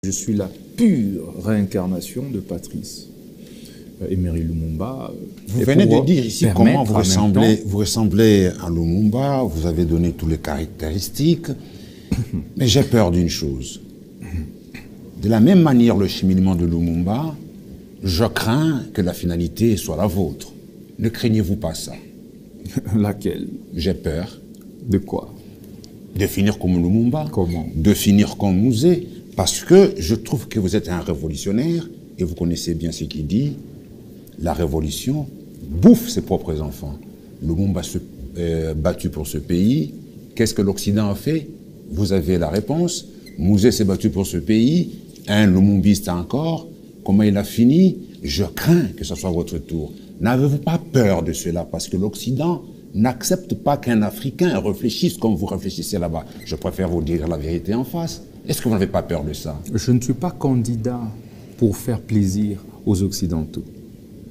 Je suis la pure réincarnation de Patrice Emery Lumumba. Vous venez de dire ici comment vous ressemblez à Lumumba, vous avez donné toutes les caractéristiques, mais j'ai peur d'une chose. De la même manière, le cheminement de Lumumba, je crains que la finalité soit la vôtre. Ne craignez-vous pas ça? Laquelle? J'ai peur. De quoi? De finir comme Lumumba. Comment? De finir comme Musée. Parce que je trouve que vous êtes un révolutionnaire, et vous connaissez bien ce qu'il dit, la révolution bouffe ses propres enfants. Lumumba s'est battu pour ce pays. Qu'est-ce que l'Occident a fait? Vous avez la réponse. Musée s'est battu pour ce pays. Un lumumbiste encore. Comment il a fini? Je crains que ce soit votre tour. N'avez-vous pas peur de cela? Parce que l'Occident n'accepte pas qu'un Africain réfléchisse comme vous réfléchissez là-bas. Je préfère vous dire la vérité en face. Est-ce que vous n'avez pas peur de ça? Je ne suis pas candidat pour faire plaisir aux Occidentaux.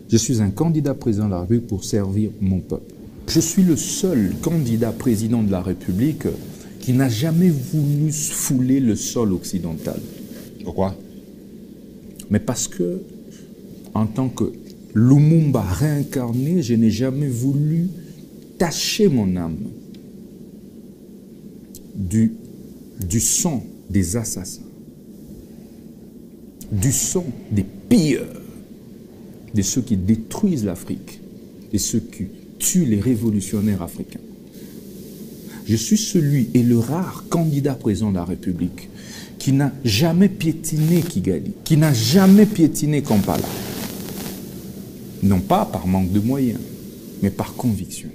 Je suis un candidat président de la République pour servir mon peuple. Je suis le seul candidat président de la République qui n'a jamais voulu fouler le sol occidental. Pourquoi? Mais parce que, en tant que Lumumba réincarné, je n'ai jamais voulu tacher mon âme du sang des assassins, du sang des pilleurs, de ceux qui détruisent l'Afrique, de ceux qui tuent les révolutionnaires africains. Je suis celui et le rare candidat président de la République qui n'a jamais piétiné Kigali, qui n'a jamais piétiné Kampala. Non pas par manque de moyens, mais par conviction.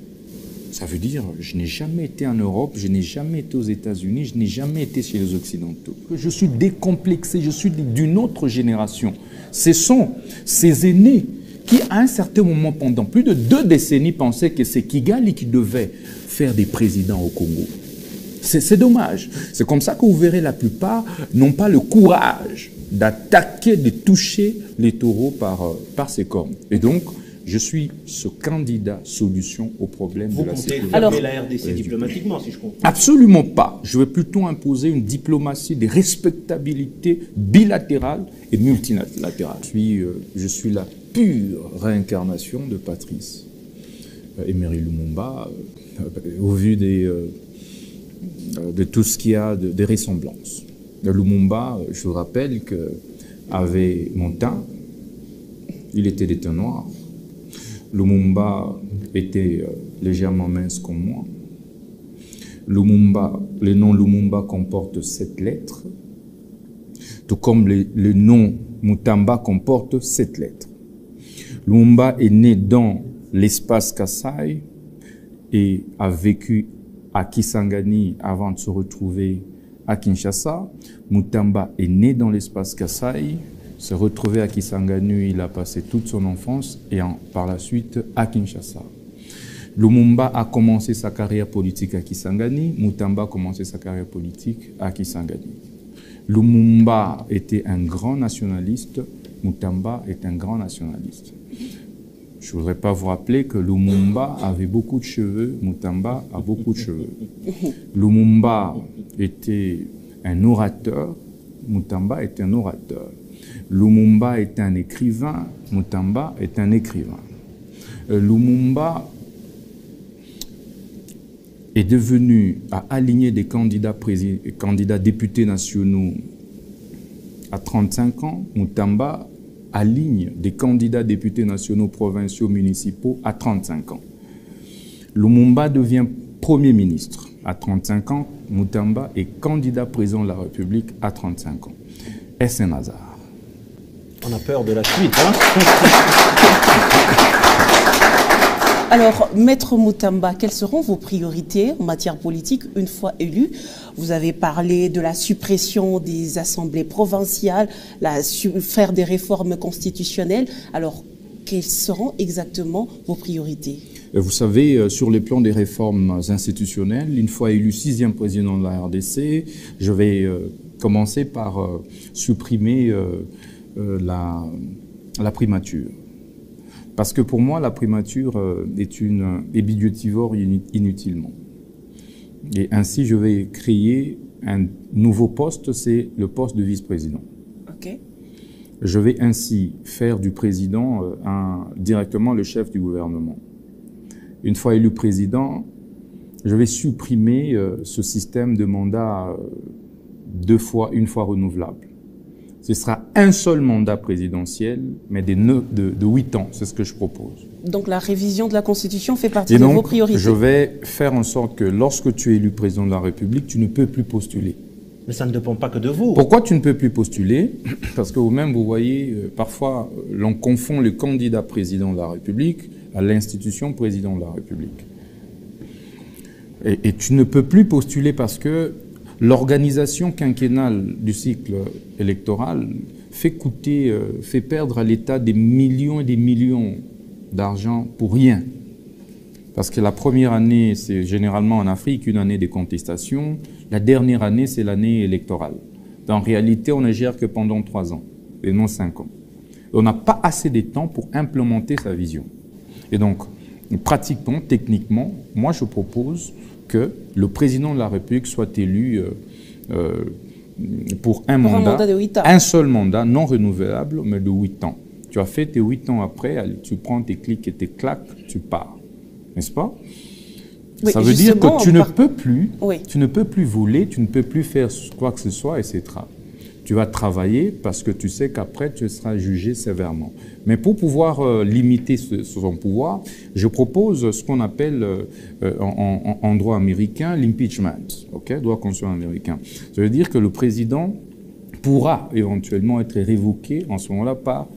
Ça veut dire, je n'ai jamais été en Europe, je n'ai jamais été aux États-Unis, je n'ai jamais été chez les Occidentaux. Je suis décomplexé, je suis d'une autre génération. Ce sont ces aînés qui, à un certain moment, pendant plus de 2 décennies, pensaient que c'est Kigali qui devait faire des présidents au Congo. C'est dommage. C'est comme ça que vous verrez la plupart n'ont pas le courage d'attaquer, de toucher les taureaux par ses cornes. Et donc, je suis ce candidat solution au problème de la sécurité. Vous comptez fermer la RDC diplomatiquement, si je comprends. Absolument pas. Je vais plutôt imposer une diplomatie de respectabilité bilatérale et multilatérale. Je suis la pure réincarnation de Patrice Emery Lumumba, au vu de tout ce qu'il y a de ressemblances. Lumumba, je vous rappelle qu'avait mon teint, il était des teints noirs. Lumumba était légèrement mince comme moi. Lumumba, le nom Lumumba comporte 7 lettres, tout comme le nom Mutamba comporte 7 lettres. Lumumba est né dans l'espace Kasaï et a vécu à Kisangani avant de se retrouver à Kinshasa. Mutamba est né dans l'espace Kasaï, s'est retrouvé à Kisangani, il a passé toute son enfance et par la suite à Kinshasa. Lumumba a commencé sa carrière politique à Kisangani, Mutamba a commencé sa carrière politique à Kisangani. Lumumba était un grand nationaliste, Mutamba est un grand nationaliste. Je ne voudrais pas vous rappeler que Lumumba avait beaucoup de cheveux, Mutamba a beaucoup de cheveux. Lumumba était un orateur, Mutamba est un orateur. Lumumba est un écrivain, Mutamba est un écrivain. Lumumba est devenu, à aligner des candidats députés nationaux à 35 ans, Mutamba aligne des candidats députés nationaux, provinciaux, municipaux à 35 ans. Lumumba devient Premier ministre à 35 ans, Mutamba est candidat président de la République à 35 ans. Est-ce un hasard? On a peur de la suite, hein? Alors, Maître Mutamba, quelles seront vos priorités en matière politique une fois élu? Vous avez parlé de la suppression des assemblées provinciales, faire des réformes constitutionnelles. Alors, quelles seront exactement vos priorités? Vous savez, sur les plans des réformes institutionnelles, une fois élu 6e président de la RDC, je vais commencer par supprimer la primature. Parce que pour moi, la primature est bidéotivore inutilement. Et ainsi, je vais créer un nouveau poste, c'est le poste de vice-président. Ok. Je vais ainsi faire du président directement le chef du gouvernement. Une fois élu président, je vais supprimer ce système de mandat une fois renouvelable. Ce sera un seul mandat présidentiel, mais de 8 ans, c'est ce que je propose. Donc la révision de la Constitution fait partie de vos priorités. Je vais faire en sorte que lorsque tu es élu président de la République, tu ne peux plus postuler. Mais ça ne dépend pas que de vous. Pourquoi tu ne peux plus postuler? Parce que vous-même, vous voyez, parfois, l'on confond le candidat président de la République à l'institution président de la République. Et tu ne peux plus postuler parce que l'organisation quinquennale du cycle électoral fait perdre à l'État des millions et des millions d'argent pour rien. Parce que la première année, c'est généralement en Afrique une année de contestation. La dernière année, c'est l'année électorale. En réalité, on ne gère que pendant 3 ans et non 5 ans. On n'a pas assez de temps pour implémenter sa vision. Et donc, pratiquement, techniquement, moi je propose que le président de la République soit élu pour un mandat de 8 ans. Un seul mandat non renouvelable, mais de 8 ans. Tu as fait tes 8 ans après, allez, tu prends tes clics et tes claques, tu pars. N'est-ce pas? Oui, ça veut dire que tu ne peux plus voler, tu ne peux plus faire quoi que ce soit, etc. Tu vas travailler parce que tu sais qu'après, tu seras jugé sévèrement. Mais pour pouvoir limiter son pouvoir, je propose ce qu'on appelle en droit américain l'impeachment, droit constitutionnel américain. Ça veut dire que le président pourra éventuellement être révoqué en ce moment-là par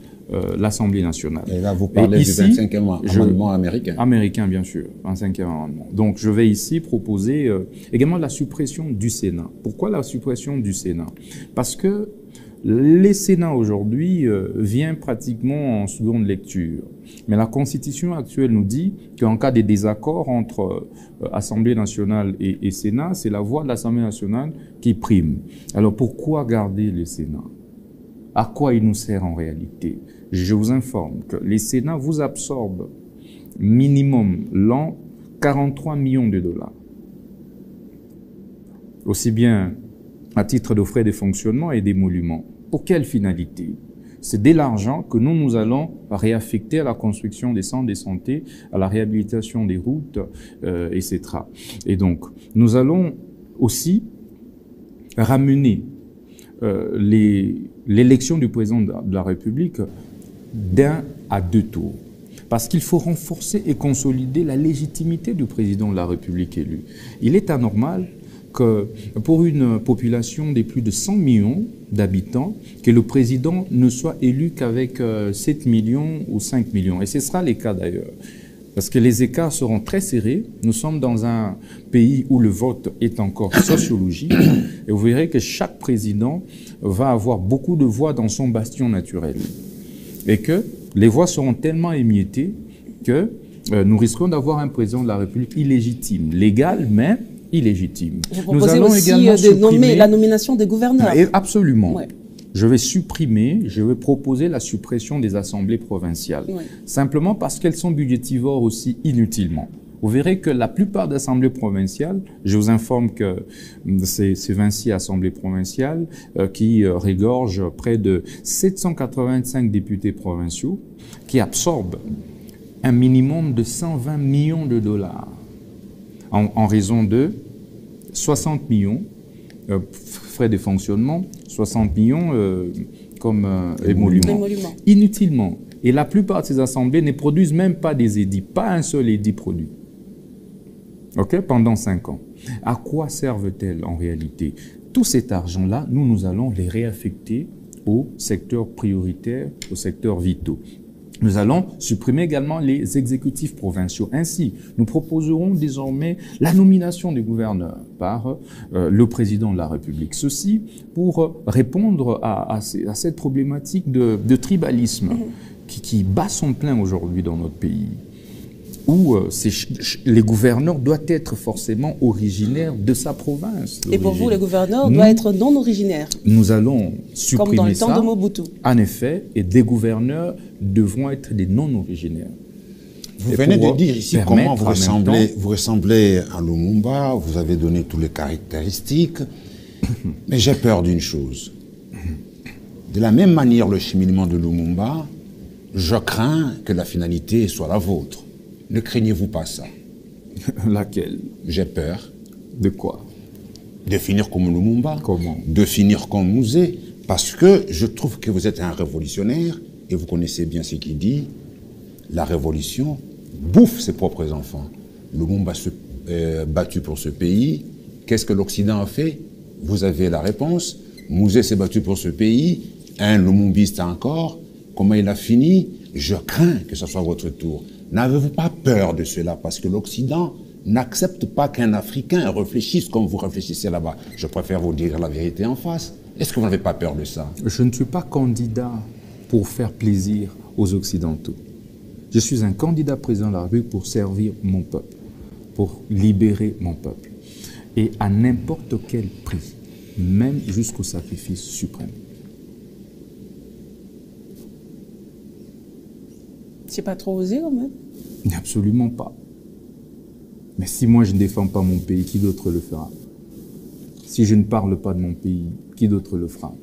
l'Assemblée nationale. Et là, vous parlez du 25e amendement américain. Américain, bien sûr, 25e amendement. Donc, je vais ici proposer également la suppression du Sénat. Pourquoi la suppression du Sénat? Parce que les Sénats aujourd'hui vient pratiquement en seconde lecture. Mais la Constitution actuelle nous dit qu'en cas de désaccord entre Assemblée nationale et Sénat, c'est la voix de l'Assemblée nationale qui prime. Alors, pourquoi garder le Sénat? À quoi il nous sert en réalité? Je vous informe que les Sénats vous absorbent minimum l'an 43 millions de dollars. Aussi bien à titre de frais de fonctionnement et d'émoluments. Pour quelle finalité? C'est de l'argent que nous allons réaffecter à la construction des centres de santé, à la réhabilitation des routes, etc. Et donc, nous allons aussi ramener l'élection du président de la République d'1 à 2 tours. Parce qu'il faut renforcer et consolider la légitimité du président de la République élu. Il est anormal que pour une population de plus de 100 millions d'habitants, que le président ne soit élu qu'avec 7 millions ou 5 millions. Et ce sera le cas d'ailleurs. Parce que les écarts seront très serrés. Nous sommes dans un pays où le vote est encore sociologique. Et vous verrez que chaque président va avoir beaucoup de voix dans son bastion naturel. Et que les voix seront tellement émiettées que nous risquons d'avoir un président de la République illégitime. Légal, mais illégitime. Vous proposez aussi de nommer la nomination des gouverneurs. Absolument. Ouais. Je vais proposer la suppression des assemblées provinciales. Oui. Simplement parce qu'elles sont budgétivores aussi inutilement. Vous verrez que la plupart des assemblées provinciales, je vous informe que c'est Vinci Assemblée provinciale qui régorge près de 785 députés provinciaux qui absorbent un minimum de 120 millions de dollars en raison de 60 millions frais de fonctionnement, 60 millions comme émoluments. Inutilement. Et la plupart de ces assemblées ne produisent même pas des édits, pas un seul édit produit. Pendant 5 ans. À quoi servent-elles en réalité? Tout cet argent-là, nous allons les réaffecter aux secteurs prioritaires, aux secteurs vitaux. Nous allons supprimer également les exécutifs provinciaux. Ainsi, nous proposerons désormais la nomination des gouverneurs par le président de la République. Ceci pour répondre à cette problématique de tribalisme qui bat son plein aujourd'hui dans notre pays, où les gouverneurs doivent être forcément originaires de sa province. Et pour vous, les gouverneurs doivent être non originaires. Nous allons supprimer comme dans le ça, temps de Mobutu. En effet, et des gouverneurs devront être des non originaires. Vous venez de dire ici comment vous ressemblez à Lumumba, vous avez donné toutes les caractéristiques, mais j'ai peur d'une chose. De la même manière, le cheminement de Lumumba, je crains que la finalité soit la vôtre. Ne craignez-vous pas ça? Laquelle? J'ai peur. De quoi? De finir comme Lumumba. Comment? De finir comme Musée. Parce que je trouve que vous êtes un révolutionnaire et vous connaissez bien ce qu'il dit. La révolution bouffe ses propres enfants. Lumumba s'est battu pour ce pays. Qu'est-ce que l'Occident a fait? Vous avez la réponse. Musée s'est battu pour ce pays. Un lumumbiste encore. Comment il a fini? Je crains que ce soit votre tour. N'avez-vous pas peur de cela? Parce que l'Occident n'accepte pas qu'un Africain réfléchisse comme vous réfléchissez là-bas. Je préfère vous dire la vérité en face. Est-ce que vous n'avez pas peur de ça? Je ne suis pas candidat pour faire plaisir aux Occidentaux. Je suis un candidat président de la République pour servir mon peuple, pour libérer mon peuple. Et à n'importe quel prix, même jusqu'au sacrifice suprême. C'est pas trop osé quand même? Absolument pas. Mais si moi je ne défends pas mon pays, qui d'autre le fera? Si je ne parle pas de mon pays, qui d'autre le fera?